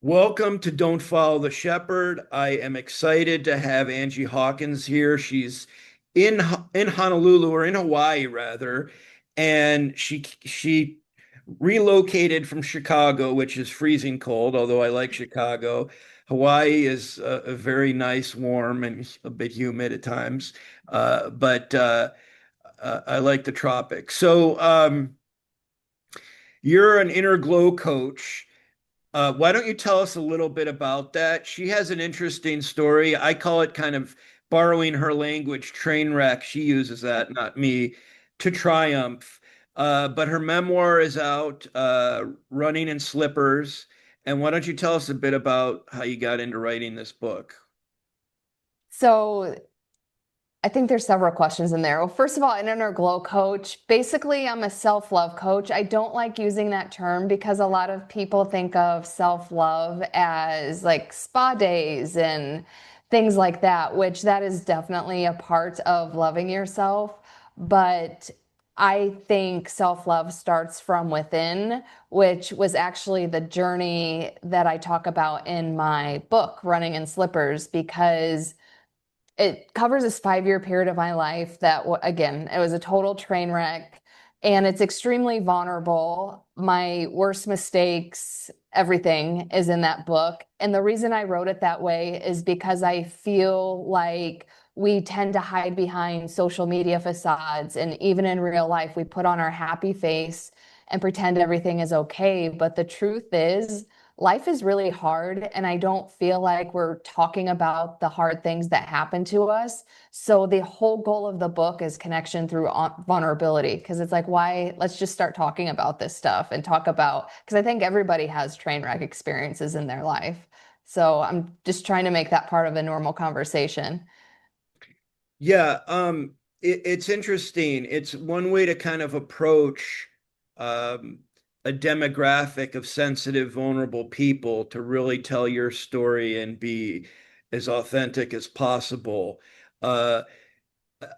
Welcome to Don't Follow the Shepherd. I am excited to have Angie Hawkins here. She's in Honolulu, or in Hawaii rather, and she relocated from Chicago, which is freezing cold, although I like Chicago. Hawaii is a very nice, warm, and a bit humid at times, but I like the tropics. So you're an inner glow coach. Why don't you tell us a little bit about that? She has an interesting story. I call it, kind of borrowing her language, train wreck. She uses that, not me, to triumph. But her memoir is out, Running in Slippers. And why don't you tell us a bit about how you got into writing this book? So I think there's several questions in there. Well, first of all, an inner glow coach. Basically, I'm a self-love coach. I don't like using that term because a lot of people think of self-love as like spa days and things like that, which that is definitely a part of loving yourself. But I think self-love starts from within, which was actually the journey that I talk about in my book, Running in Slippers, because it covers this 5-year period of my life that, again, it was a total train wreck and it's extremely vulnerable. My worst mistakes, everything is in that book. And the reason I wrote it that way is because I feel like we tend to hide behind social media facades. And even in real life, we put on our happy face and pretend everything is okay. But the truth is, life is really hard, and I don't feel like we're talking about the hard things that happen to us. So the whole goal of the book is connection through vulnerability, because it's like, why? Let's just start talking about this stuff and talk about, because I think everybody has train wreck experiences in their life. So I'm just trying to make that part of a normal conversation. Yeah, it's interesting. It's one way to kind of approach um, a demographic of sensitive, vulnerable people, to really tell your story and be as authentic as possible. Uh,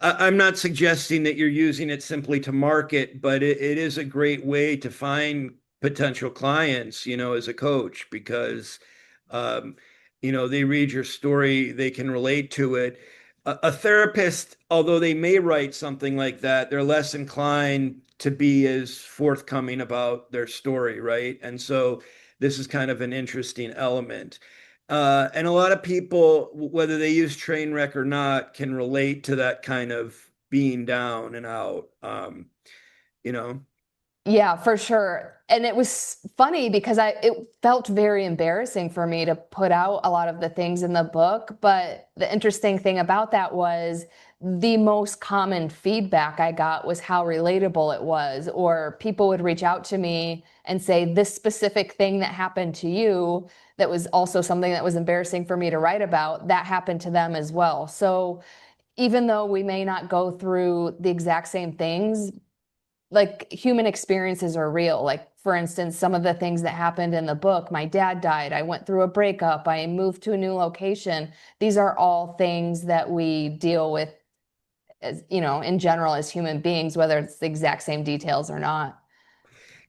I'm not suggesting that you're using it simply to market, but it is a great way to find potential clients, as a coach, because, um, they read your story, they can relate to it. A therapist, although they may write something like that, they're less inclined to be as forthcoming about their story, right? And so this is kind of an interesting element. And a lot of people, whether they use Trainwreck or not, can relate to that kind of being down and out. You know, Yeah, for sure. And it was funny because it felt very embarrassing for me to put out a lot of the things in the book, but the interesting thing about that was the most common feedback I got was how relatable it was, or people would reach out to me and say this specific thing that happened to you that was also something that was embarrassing for me to write about, that happened to them as well. So even though we may not go through the exact same things, like human experiences are real. Like, for instance, some of the things that happened in the book, my dad died, I went through a breakup, I moved to a new location. These are all things that we deal with as, in general as human beings, whether it's the exact same details or not.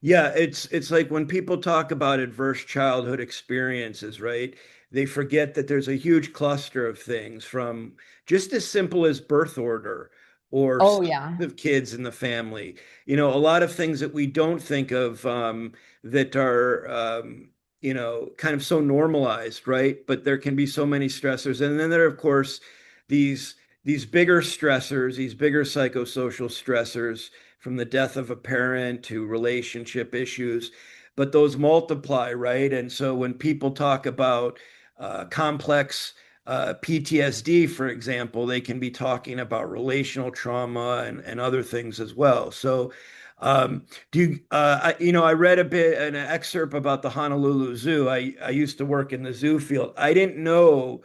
yeah, it's like when people talk about adverse childhood experiences, right? They forget that there's a huge cluster of things, from just as simple as birth order or Oh, size yeah. of kids in the family. A lot of things that we don't think of, that are kind of so normalized, right? But there can be so many stressors. And then there are, of course, these these bigger stressors, these bigger psychosocial stressors, from the death of a parent to relationship issues, but those multiply, right? And so when people talk about complex PTSD, for example, they can be talking about relational trauma and other things as well. So, do you, I read a bit, an excerpt about the Honolulu Zoo. I used to work in the zoo field. I didn't know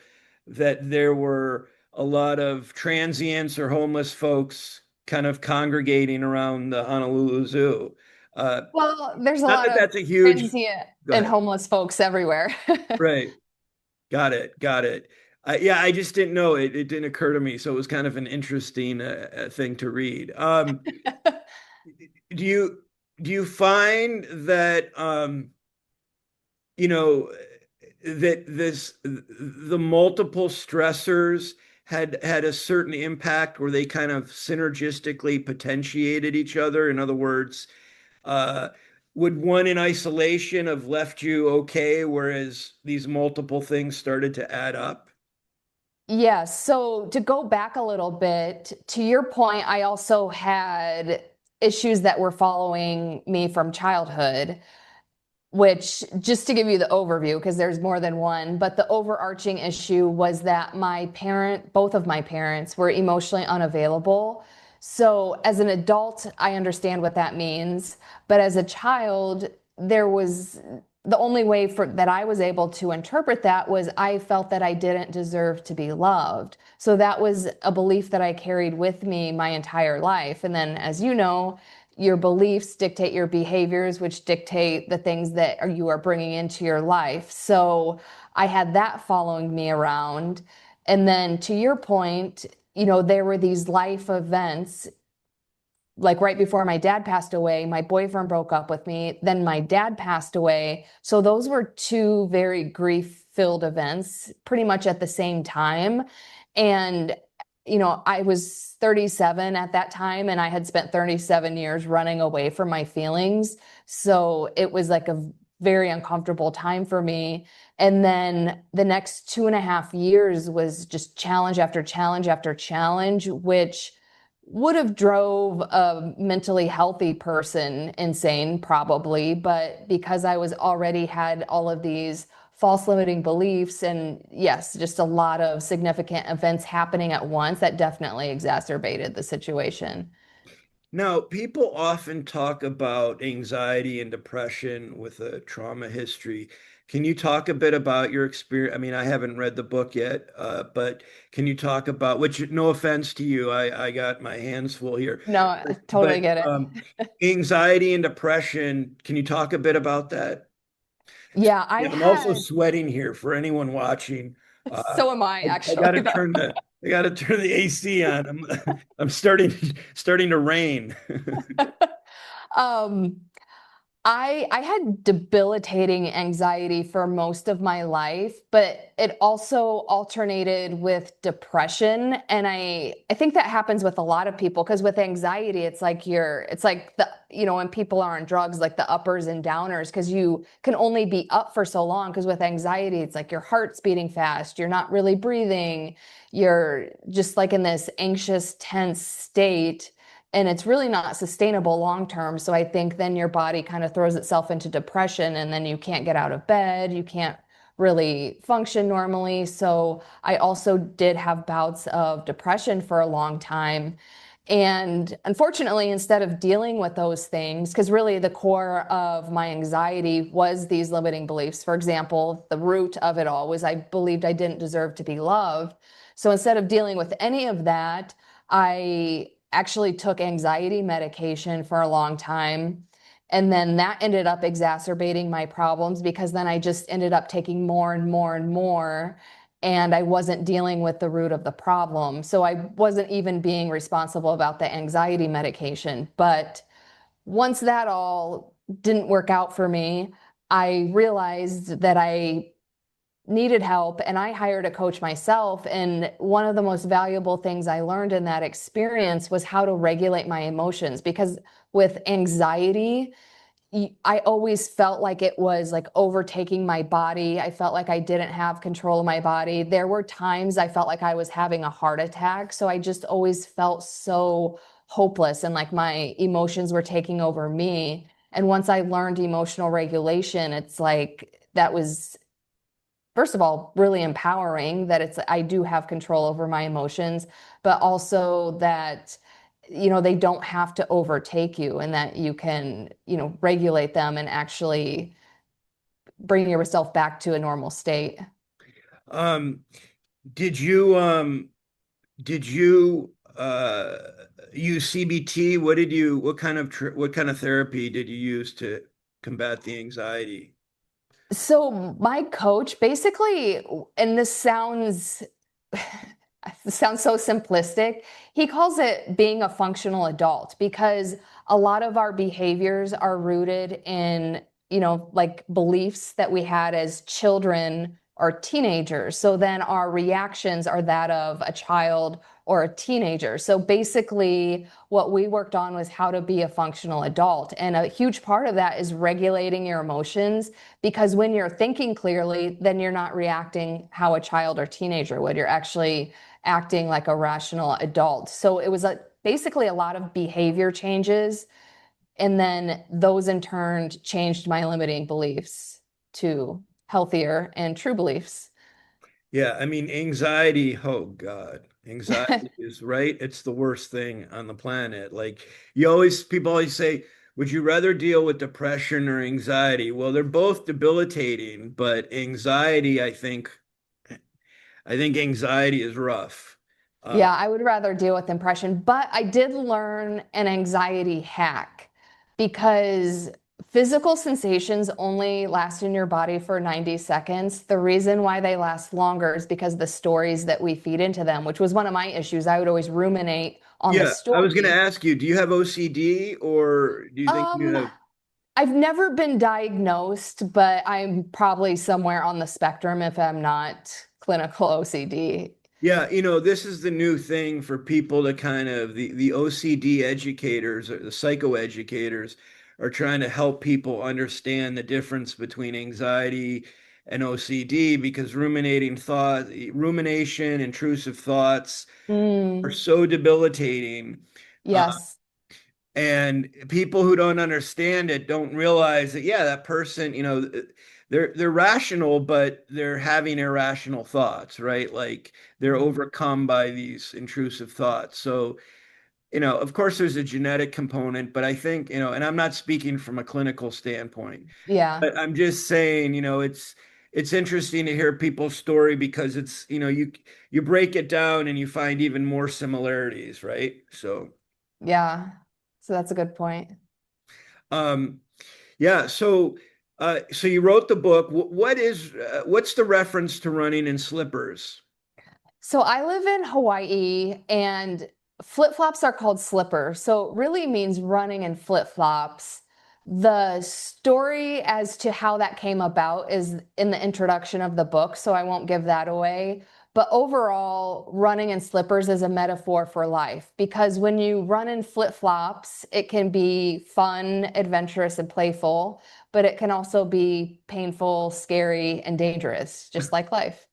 that there were a lot of transients or homeless folks kind of congregating around the Honolulu Zoo. Uh, Well, there's a Not lot that of that's a huge. transient Go and ahead. homeless folks everywhere. Right. Got it. Got it. Yeah, I just didn't know it. It didn't occur to me, so it was kind of an interesting thing to read. Do you do you find that you know that the multiple stressors had a certain impact where they kind of synergistically potentiated each other? In other words, uh, would one in isolation have left you okay, whereas these multiple things started to add up? Yeah, so to go back a little bit, to your point, I also had issues that were following me from childhood, which just to give you the overview, because there's more than one, but the overarching issue was that both of my parents were emotionally unavailable. So as an adult, I understand what that means. But as a child, there was the only way for that I was able to interpret that was I felt that I didn't deserve to be loved. So that was a belief that I carried with me my entire life. And then, as you know, your beliefs dictate your behaviors, which dictate the things that you are bringing into your life. So I had that following me around. And then to your point, there were these life events. Like right before my dad passed away, my boyfriend broke up with me. Then my dad passed away. So those were two very grief-filled events pretty much at the same time. And I was 37 at that time, and I had spent 37 years running away from my feelings. So it was like a very uncomfortable time for me. And then the next 2.5 years was just challenge after challenge after challenge, which would have drove a mentally healthy person insane probably, but because I was already had all of these false limiting beliefs and yes, just a lot of significant events happening at once, that definitely exacerbated the situation. Now, people often talk about anxiety and depression with a trauma history. Can you talk a bit about your experience? I mean, I haven't read the book yet, but can you talk about, which, no offense to you, I got my hands full here, No, I totally but get it. anxiety and depression, can you talk a bit about that? Yeah, I Yeah, I'm also had, sweating here for anyone watching. so am I I got actually to though. I got to turn the AC on. I'm starting to rain. Um, I had debilitating anxiety for most of my life, but it also alternated with depression. And I think that happens with a lot of people because with anxiety, it's like when people are on drugs, like the uppers and downers, because you can only be up for so long. Because with anxiety, it's like your heart's beating fast, you're not really breathing, you're just like in this anxious, tense state, and it's really not sustainable long term. So I think then your body kind of throws itself into depression, and then you can't get out of bed, you can't really function normally. So I also did have bouts of depression for a long time. And unfortunately, instead of dealing with those things, because really the core of my anxiety was these limiting beliefs. For example, the root of it all was I believed I didn't deserve to be loved. So instead of dealing with any of that, I actually took anxiety medication for a long time. And then that ended up exacerbating my problems because then I just ended up taking more and more and more. And I wasn't dealing with the root of the problem. So I wasn't even being responsible about the anxiety medication. But once that all didn't work out for me, I realized that I needed help and I hired a coach myself. And one of the most valuable things I learned in that experience was how to regulate my emotions because with anxiety, I always felt like it was like overtaking my body. I felt like I didn't have control of my body. There were times I felt like I was having a heart attack. So I just always felt so hopeless and like my emotions were taking over me. And once I learned emotional regulation, it's like that was first of all, really empowering that I do have control over my emotions, but also that, they don't have to overtake you and that you can, regulate them and actually bring yourself back to a normal state. Um, did you did you use CBT? What kind of therapy did you use to combat the anxiety? So my coach basically, and this sounds so simplistic. He calls it being a functional adult because a lot of our behaviors are rooted in like beliefs that we had as children or teenagers. So then our reactions are that of a child or a teenager. So basically, what we worked on was how to be a functional adult. And a huge part of that is regulating your emotions, because when you're thinking clearly, then you're not reacting how a child or teenager would. You're actually acting like a rational adult. So it was basically a lot of behavior changes, and then those in turn changed my limiting beliefs to healthier and true beliefs. Yeah, I mean, anxiety, oh God, anxiety is right. It's the worst thing on the planet. Like people always say, would you rather deal with depression or anxiety? Well, they're both debilitating, but I think anxiety is rough. Uh, Yeah, I would rather deal with impression, but I did learn an anxiety hack, because physical sensations only last in your body for 90 seconds. The reason why they last longer is because the stories that we feed into them, which was one of my issues. I would always ruminate on the yeah, I was going to story. ask you, do you have OCD or do you think you Um, have? I've never been diagnosed, but I'm probably somewhere on the spectrum if I'm not clinical OCD. Yeah, this is the new thing for people to kind of the OCD educators or the psychoeducators are trying to help people understand the difference between anxiety and OCD because rumination, intrusive thoughts are Mm, so debilitating. Uh, yes. and people who don't understand it don't realize that, yeah, that person, they're rational, but they're having irrational thoughts, right? Like they're overcome by these intrusive thoughts. So, of course there's a genetic component, but I think, and I'm not speaking from a clinical standpoint, Yeah. but I'm just saying, it's interesting to hear people's story because it's, you break it down and you find even more similarities, right? So, Yeah. So that's a good point. um, yeah, so you wrote the book. What's the reference to running in slippers? So I live in Hawaii, and flip-flops are called slippers. So it really means running in flip-flops. The story as to how that came about is in the introduction of the book, so I won't give that away. But overall, running in slippers is a metaphor for life, because when you run in flip-flops, it can be fun, adventurous, and playful, but it can also be painful, scary, and dangerous, just like life.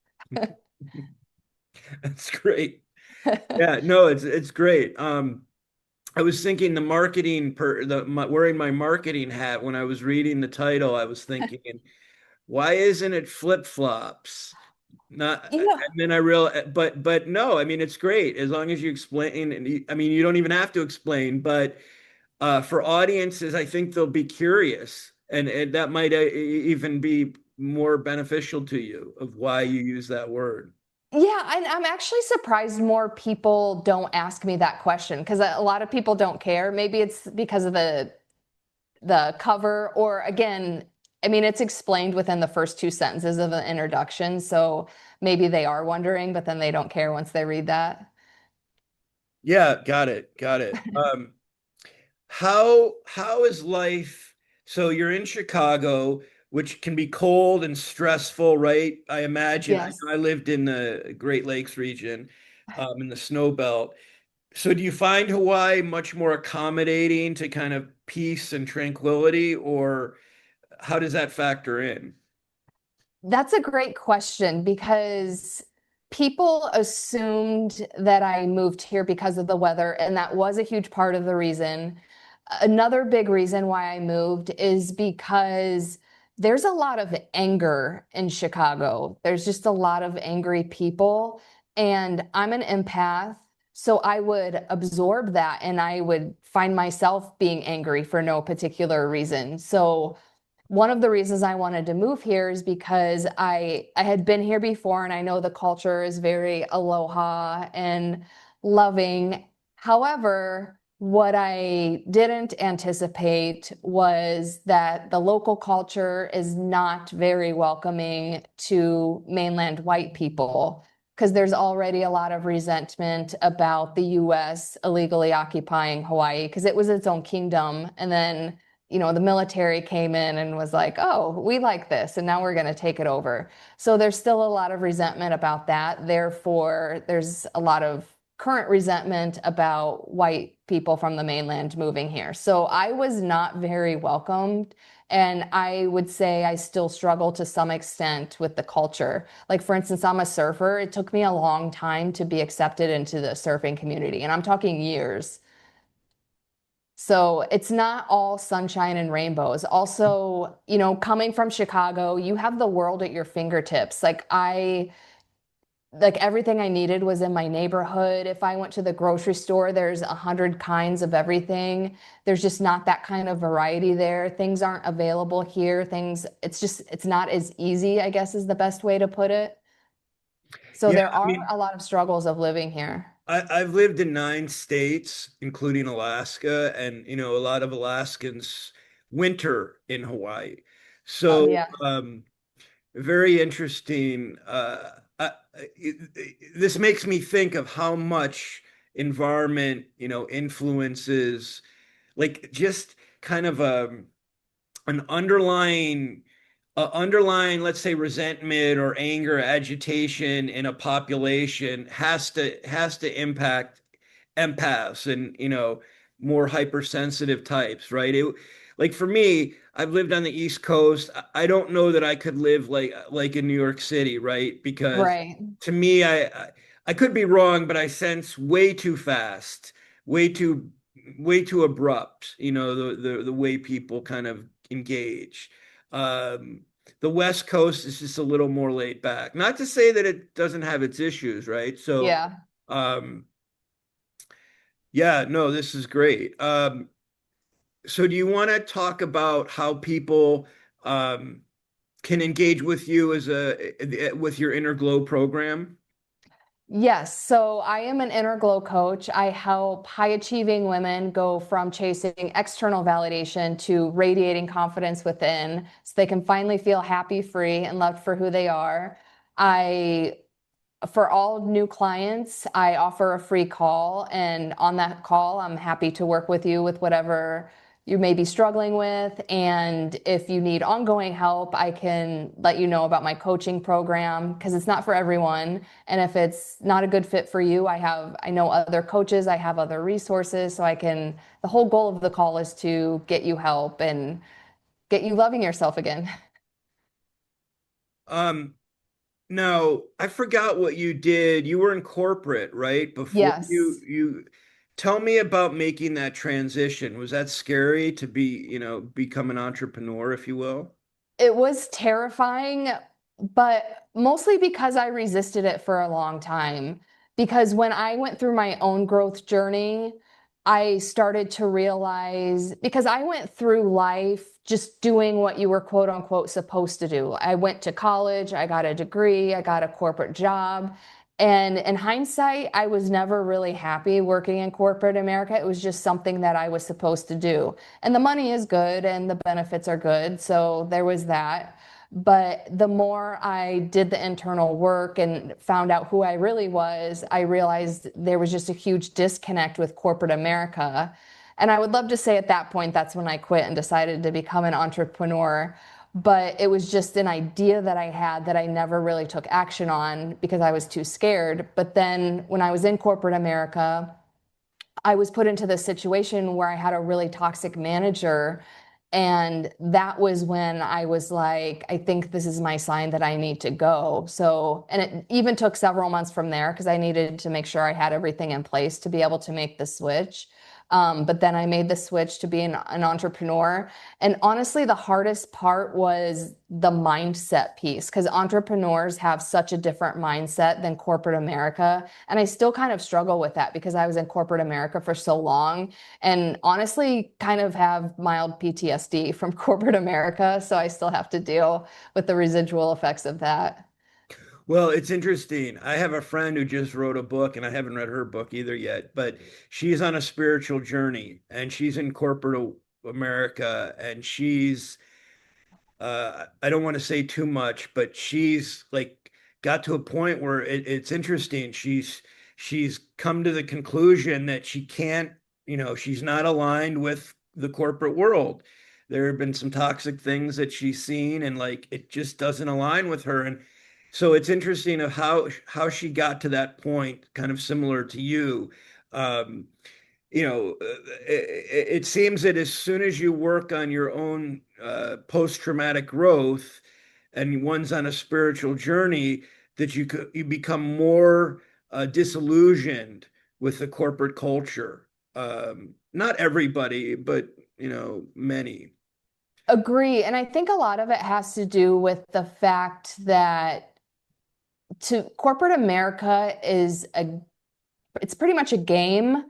That's great. Yeah, no, it's great. I was thinking wearing my marketing hat when I was reading the title, I was thinking, why isn't it flip-flops? Not, You and know, then I realized, but no, I mean, it's great as long as you explain, and I mean, you don't even have to explain, but for audiences, I think they'll be curious, and that might even be more beneficial to you of why you use that word. yeah, and I'm actually surprised more people don't ask me that question, because a lot of people don't care. Maybe it's because of the cover, or again, I mean, it's explained within the first two sentences of the introduction, so maybe they are wondering, but then they don't care once they read that. Yeah, got it. How is life? So you're in Chicago, which can be cold and stressful, right? I imagine. I Yes. know I lived in the Great Lakes region, in the snow belt. So do you find Hawaii much more accommodating to kind of peace and tranquility, or how does that factor in? That's a great question, because people assumed that I moved here because of the weather, and that was a huge part of the reason. Another big reason why I moved is because there's a lot of anger in Chicago. There's just a lot of angry people, and I'm an empath. So I would absorb that, and I would find myself being angry for no particular reason. So one of the reasons I wanted to move here is because I had been here before, and I know the culture is very aloha and loving. However, what I didn't anticipate was that the local culture is not very welcoming to mainland white people, because there's already a lot of resentment about the US illegally occupying Hawaii, because it was its own kingdom, and then the military came in and was like, oh, we like this, and now we're going to take it over. So there's still a lot of resentment about that. Therefore, there's a lot of current resentment about white people from the mainland moving here. So I was not very welcomed. And I would say I still struggle to some extent with the culture. Like, for instance, I'm a surfer. It took me a long time to be accepted into the surfing community, and I'm talking years. So it's not all sunshine and rainbows. Also, coming from Chicago, you have the world at your fingertips. Like everything I needed was in my neighborhood. If I went to the grocery store, there's 100 kinds of everything. There's just not that kind of variety there. Things aren't available here. It's not as easy, I guess is the best way to put it. So Yeah, there I are mean, a lot of struggles of living here. I've lived in 9 states, including Alaska, and a lot of Alaskans winter in Hawaii. Oh, So, yeah. very interesting. This makes me think of how much environment, influences, like just kind of an underlying, let's say, resentment or anger, agitation in a population has to impact empaths and more hypersensitive types, right? Like for me, I've lived on the East Coast. I don't know that I could live like in New York City, right? Because Right. to me, I could be wrong, but I sense way too fast, way too way too abrupt, the way people kind of engage. Um, the West Coast is just a little more laid back. Not to say that it doesn't have its issues, right? So, Yeah. um, yeah, no, this is great. So do you want to talk about how people um, can engage with you with your Inner Glow program? Yes, so I am an inner glow coach. I help high achieving women go from chasing external validation to radiating confidence within so they can finally feel happy, free, and loved for who they are. I For all new clients, I offer a free call. And on that call, I'm happy to work with you with whatever you may be struggling with. And if you need ongoing help, I can let you know about my coaching program because it's not for everyone. And if it's not a good fit for you, I know other coaches, I have other resources. The whole goal of the call is to get you help and get you loving yourself again. Um, No, I forgot what you did. You were in corporate, right? Before you Yes. you tell me about making that transition. Was that scary to become an entrepreneur, if you will? It was terrifying, but mostly because I resisted it for a long time. Because when I went through my own growth journey, I started to realize because I went through life just doing what you were quote unquote supposed to do. I went to college, I got a degree, I got a corporate job. And in hindsight, I was never really happy working in corporate America. It was just something that I was supposed to do. And the money is good and the benefits are good. So there was that. But the more I did the internal work and found out who I really was, I realized there was just a huge disconnect with corporate America. And I would love to say at that point, that's when I quit and decided to become an entrepreneur. But it was just an idea that I had that I never really took action on because I was too scared. But then when I was in corporate America, I was put into this situation where I had a really toxic manager. And that was when I was like, I think this is my sign that I need to go. So, and it even took several months from there because I needed to make sure I had everything in place to be able to make the switch. But then I made the switch to being an entrepreneur. And honestly, the hardest part was the mindset piece because entrepreneurs have such a different mindset than corporate America. And I still kind of struggle with that because I was in corporate America for so long and honestly kind of have mild PTSD from corporate America. So I still have to deal with the residual effects of that. Well, it's interesting. I have a friend who just wrote a book, and I haven't read her book either yet, but she's on a spiritual journey, and she's in corporate America, and I don't want to say too much, but she's like got to a point where it's interesting. She's come to the conclusion that she can't, she's not aligned with the corporate world. there have been some toxic things that she's seen, and like it just doesn't align with her. And so it's interesting of how she got to that point, kind of similar to you. Um, it seems that as soon as you work on your own post-traumatic growth and one's on a spiritual journey, that you become more disillusioned with the corporate culture. Not everybody, but many. Agree. And I think a lot of it has to do with the fact that to corporate America is it's pretty much a game,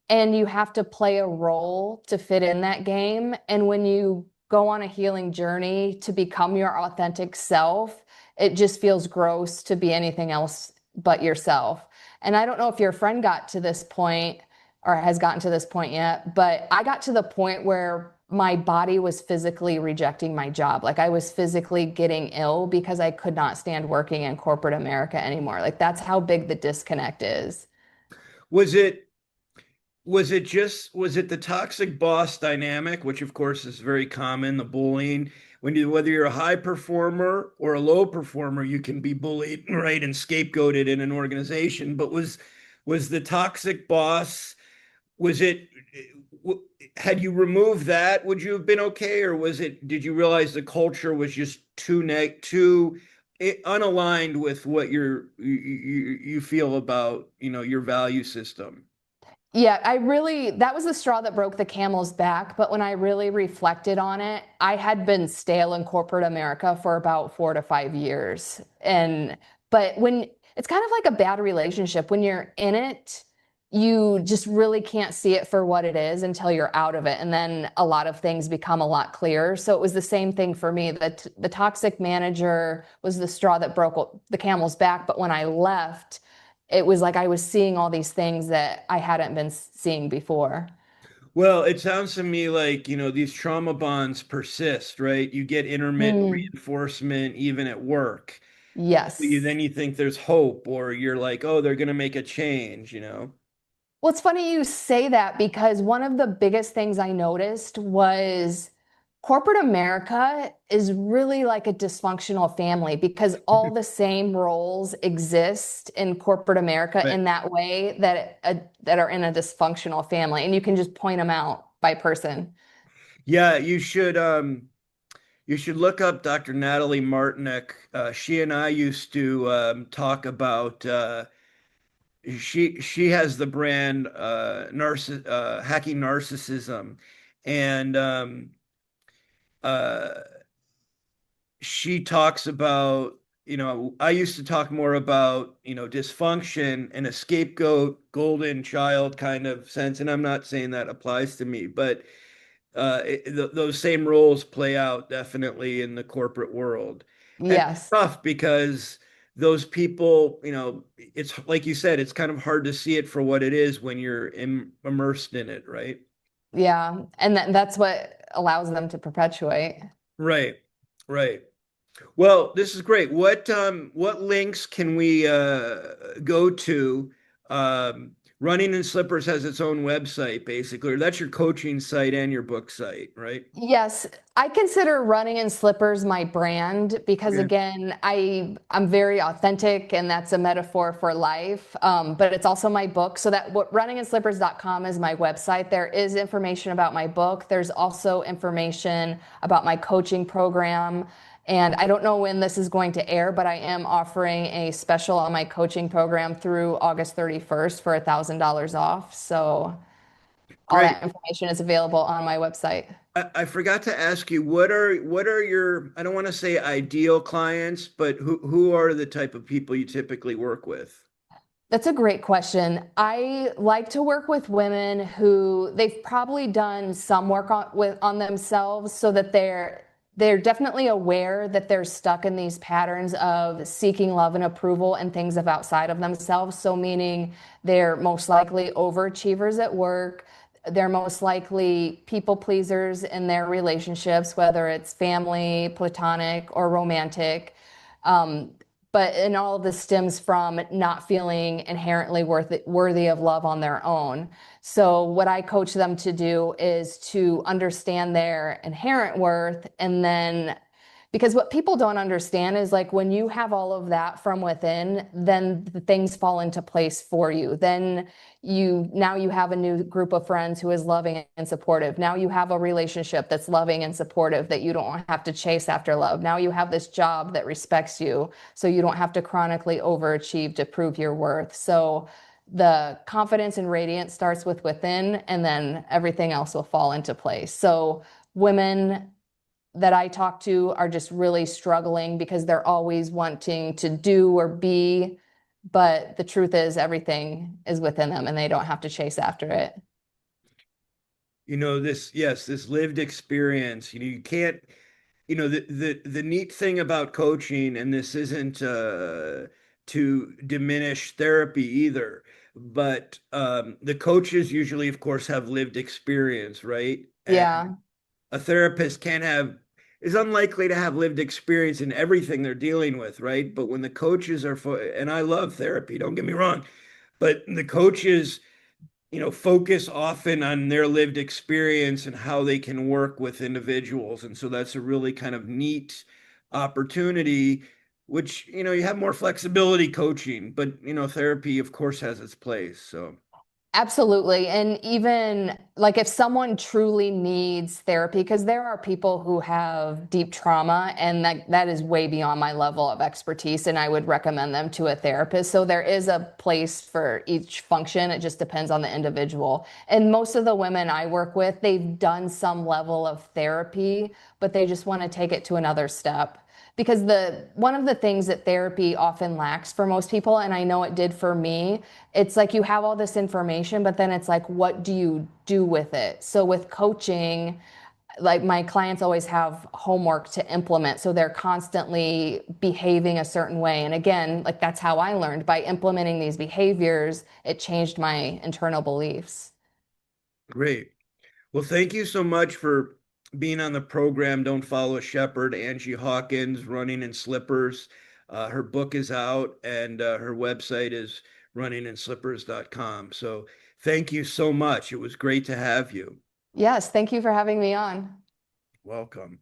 and you have to play a role to fit in that game. And when you go on a healing journey to become your authentic self, it just feels gross to be anything else but yourself. And I don't know if your friend got to this point or has gotten to this point yet, but I got to the point where my body was physically rejecting my job. Like I was physically getting ill because I could not stand working in corporate America anymore. Like that's how big the disconnect is. Was it was it the toxic boss dynamic, which of course is very common, the bullying? Whether you're a high performer or a low performer, you can be bullied, right, and scapegoated in an organization. But was the toxic boss, was it had you removed that, would you have been okay? Or did you realize the culture was just too unaligned with what you feel about, your value system? Yeah, that was the straw that broke the camel's back. But when I really reflected on it, I had been stale in corporate America for about 4 to 5 years. But when it's kind of like a bad relationship, when you're in it, you just really can't see it for what it is until you're out of it. And then a lot of things become a lot clearer. So it was the same thing for me. The toxic manager was the straw that broke the camel's back. But when I left, it was like I was seeing all these things that I hadn't been seeing before. Well, it sounds to me like, these trauma bonds persist, right? You get intermittent Hmm. reinforcement even at work. Yes. Then you think there's hope, or you're like, oh, they're going to make a change. Well, it's funny you say that because one of the biggest things I noticed was corporate America is really like a dysfunctional family because all the same roles exist in corporate America Right. in that way that are in a dysfunctional family, and you can just point them out by person. Yeah, you should look up Dr. Natalie Martinek. She and I used to talk about she has the brand hacking narcissism, and uh she talks about, I used to talk more about, dysfunction and a scapegoat, golden child kind of sense. And I'm not saying that applies to me, but those same roles play out definitely in the corporate world. And it's Yes. tough because those people, it's like you said, it's kind of hard to see it for what it is when you're immersed in it, right? Yeah. And that's what allows them to perpetuate. Right, right. Well, this is great. What links can we go to? Running in Slippers has its own website, basically. Or that's your coaching site and your book site, right? Yes, I consider running in slippers my brand because Okay. again, I'm very authentic and that's a metaphor for life. But it's also my book. So that what runninginslippers.com is my website. There is information about my book. There's also information about my coaching program. And I don't know when this is going to air, but I am offering a special on my coaching program through August 31st for $1,000 off. So all Great. that information is available on my website. I forgot to ask you, what are your, I don't want to say ideal clients, but who are the type of people you typically work with? That's a great question. I like to work with women who they've probably done some work on themselves so that they're definitely aware that they're stuck in these patterns of seeking love and approval and things of outside of themselves. So meaning they're most likely overachievers at work. They're most likely people pleasers in their relationships, whether it's family, platonic, or romantic. Um, and all of this stems from not feeling inherently worthy of love on their own. So what I coach them to do is to understand their inherent worth, and then because what people don't understand is like when you have all of that from within, then the things fall into place for you. Then now you have a new group of friends who is loving and supportive. Now you have a relationship that's loving and supportive that you don't have to chase after love. Now you have this job that respects you, so you don't have to chronically overachieve to prove your worth. So the confidence and radiance starts with within, and then everything else will fall into place. So women that I talk to are just really struggling because they're always wanting to do or be, but the truth is everything is within them and they don't have to chase after it. This lived experience, you can't, the neat thing about coaching, and this isn't to diminish therapy either, but the coaches usually, of course, have lived experience, right? And Yeah. a therapist is unlikely to have lived experience in everything they're dealing with, right? But when the coaches and I love therapy, don't get me wrong, but the coaches, focus often on their lived experience and how they can work with individuals. And so that's a really kind of neat opportunity, which, you have more flexibility coaching, but, therapy, of course, has its place. So, Absolutely. And even like if someone truly needs therapy, because there are people who have deep trauma and that is way beyond my level of expertise, and I would recommend them to a therapist. So there is a place for each function. It just depends on the individual. And most of the women I work with, they've done some level of therapy, but they just want to take it to another step. Because the one of the things that therapy often lacks for most people, and I know it did for me, it's like you have all this information, but then it's like, what do you do with it? So with coaching, like my clients always have homework to implement. So they're constantly behaving a certain way. And again, like that's how I learned by implementing these behaviors, it changed my internal beliefs. great. Well, thank you so much for being on the program. Don't Follow a Shepherd. Angie Hawkins, Running in Slippers. Her book is out, and her website is runninginslippers.com. So thank you so much. It was great to have you. Yes, thank you for having me on. Welcome.